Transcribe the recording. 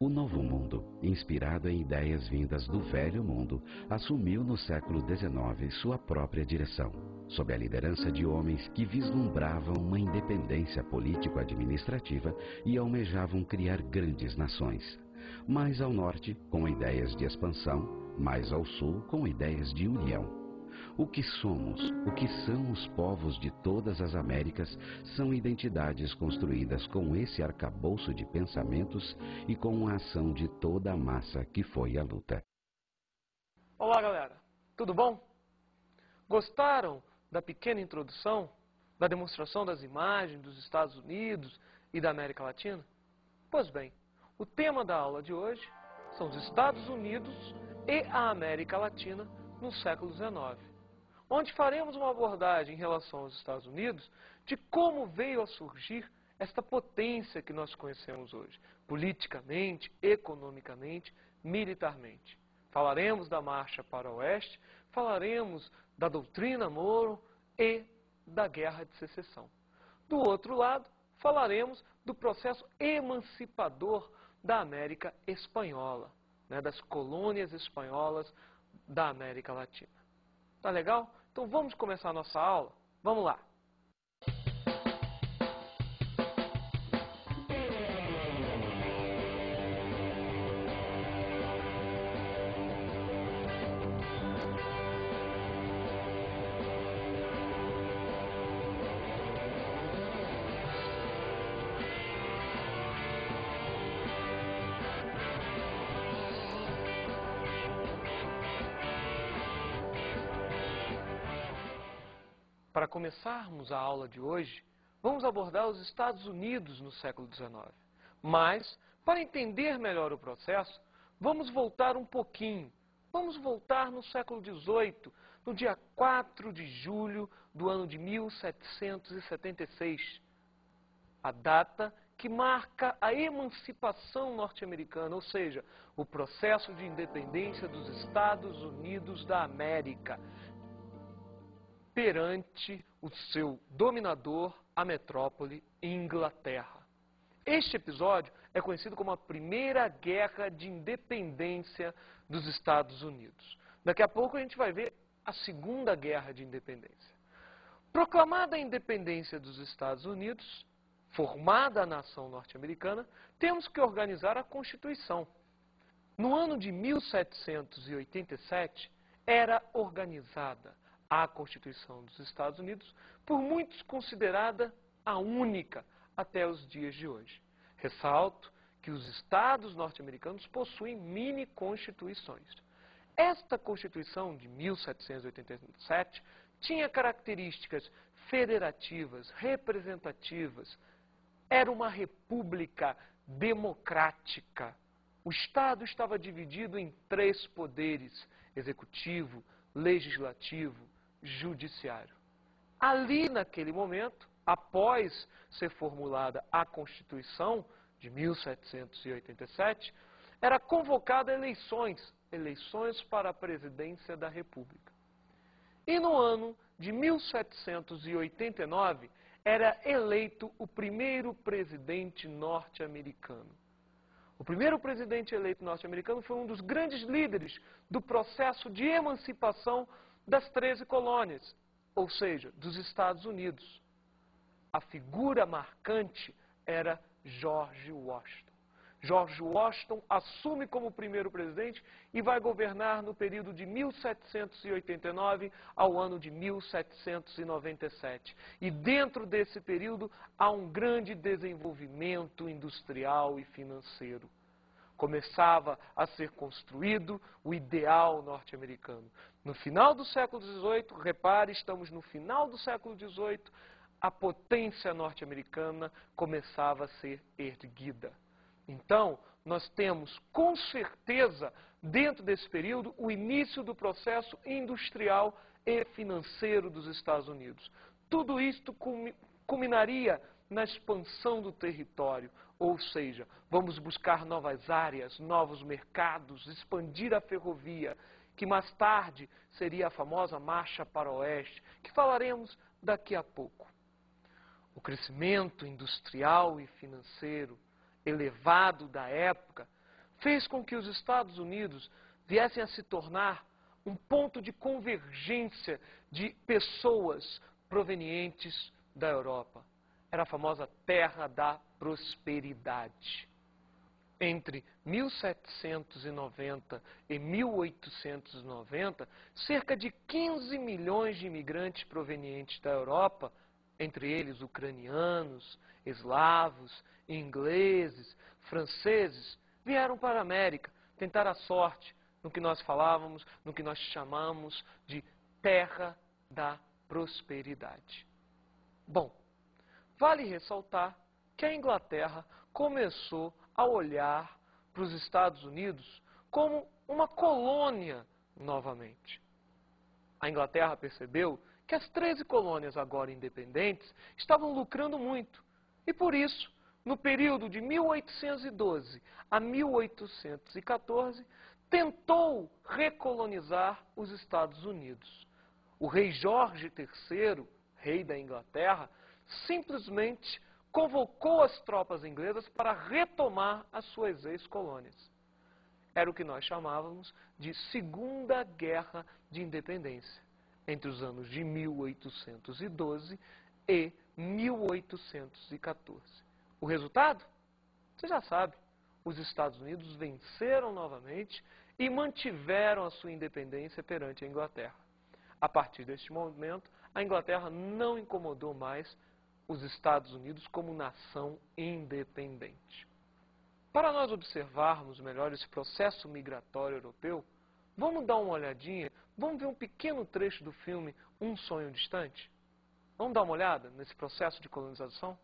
O Novo Mundo, inspirado em ideias vindas do Velho Mundo, assumiu no século XIX sua própria direção, sob a liderança de homens que vislumbravam uma independência político-administrativa e almejavam criar grandes nações. Mais ao norte, com ideias de expansão, mais ao sul, com ideias de união. O que somos, o que são os povos de todas as Américas, são identidades construídas com esse arcabouço de pensamentos e com a ação de toda a massa que foi a luta. Olá, galera. Tudo bom? Gostaram da pequena introdução, da demonstração das imagens dos Estados Unidos e da América Latina? Pois bem, o tema da aula de hoje são os Estados Unidos e a América Latina no século XIX, onde faremos uma abordagem em relação aos Estados Unidos de como veio a surgir esta potência que nós conhecemos hoje, politicamente, economicamente, militarmente. Falaremos da marcha para o oeste, falaremos da doutrina Monroe e da Guerra de Secessão. Do outro lado, falaremos do processo emancipador da América Espanhola, das colônias espanholas da América Latina. Tá legal? Então vamos começar a nossa aula? Vamos lá! Para começarmos a aula de hoje, vamos abordar os Estados Unidos no século XIX. Mas, para entender melhor o processo, vamos voltar um pouquinho. Vamos voltar no século XVIII, no dia 4 de julho do ano de 1776. A data que marca a emancipação norte-americana, ou seja, o processo de independência dos Estados Unidos da América, perante o seu dominador, a metrópole Inglaterra. Este episódio é conhecido como a Primeira Guerra de Independência dos Estados Unidos. Daqui a pouco a gente vai ver a Segunda Guerra de Independência. Proclamada a independência dos Estados Unidos, formada a nação norte-americana, temos que organizar a Constituição. No ano de 1787, era organizada a Constituição dos Estados Unidos, por muitos considerada a única até os dias de hoje. Ressalto que os estados norte-americanos possuem mini-constituições. Esta Constituição de 1787 tinha características federativas, representativas, era uma república democrática. O Estado estava dividido em 3 poderes: executivo, legislativo, judiciário. Ali, naquele momento, após ser formulada a Constituição de 1787, era convocada eleições para a presidência da República. E no ano de 1789, era eleito o primeiro presidente norte-americano. O primeiro presidente eleito norte-americano foi um dos grandes líderes do processo de emancipação das 13 colônias, ou seja, dos Estados Unidos. A figura marcante era George Washington. George Washington assume como primeiro presidente e vai governar no período de 1789 ao ano de 1797. E dentro desse período há um grande desenvolvimento industrial e financeiro. Começava a ser construído o ideal norte-americano. No final do século XVIII, repare, estamos no final do século XVIII, a potência norte-americana começava a ser erguida. Então, nós temos, com certeza, dentro desse período, o início do processo industrial e financeiro dos Estados Unidos. Tudo isto culminaria na expansão do território, ou seja, vamos buscar novas áreas, novos mercados, expandir a ferrovia, que mais tarde seria a famosa marcha para o oeste, que falaremos daqui a pouco. O crescimento industrial e financeiro elevado da época fez com que os Estados Unidos viessem a se tornar um ponto de convergência de pessoas provenientes da Europa. Era a famosa Terra da Prosperidade. Entre 1790 e 1890, cerca de 15 milhões de imigrantes provenientes da Europa, entre eles ucranianos, eslavos, ingleses, franceses, vieram para a América tentar a sorte no que nós falávamos, no que nós chamamos de Terra da Prosperidade. Bom, vale ressaltar que a Inglaterra começou a olhar para os Estados Unidos como uma colônia novamente. A Inglaterra percebeu que as 13 colônias agora independentes estavam lucrando muito e, por isso, no período de 1812 a 1814, tentou recolonizar os Estados Unidos. O rei Jorge III, rei da Inglaterra, simplesmente convocou as tropas inglesas para retomar as suas ex-colônias. Era o que nós chamávamos de Segunda Guerra de Independência, entre os anos de 1812 e 1814. O resultado? Você já sabe, os Estados Unidos venceram novamente e mantiveram a sua independência perante a Inglaterra. A partir deste momento, a Inglaterra não incomodou mais os Estados Unidos como nação independente. Para nós observarmos melhor esse processo migratório europeu, vamos dar uma olhadinha, vamos ver um pequeno trecho do filme Um Sonho Distante? Vamos dar uma olhada nesse processo de colonização?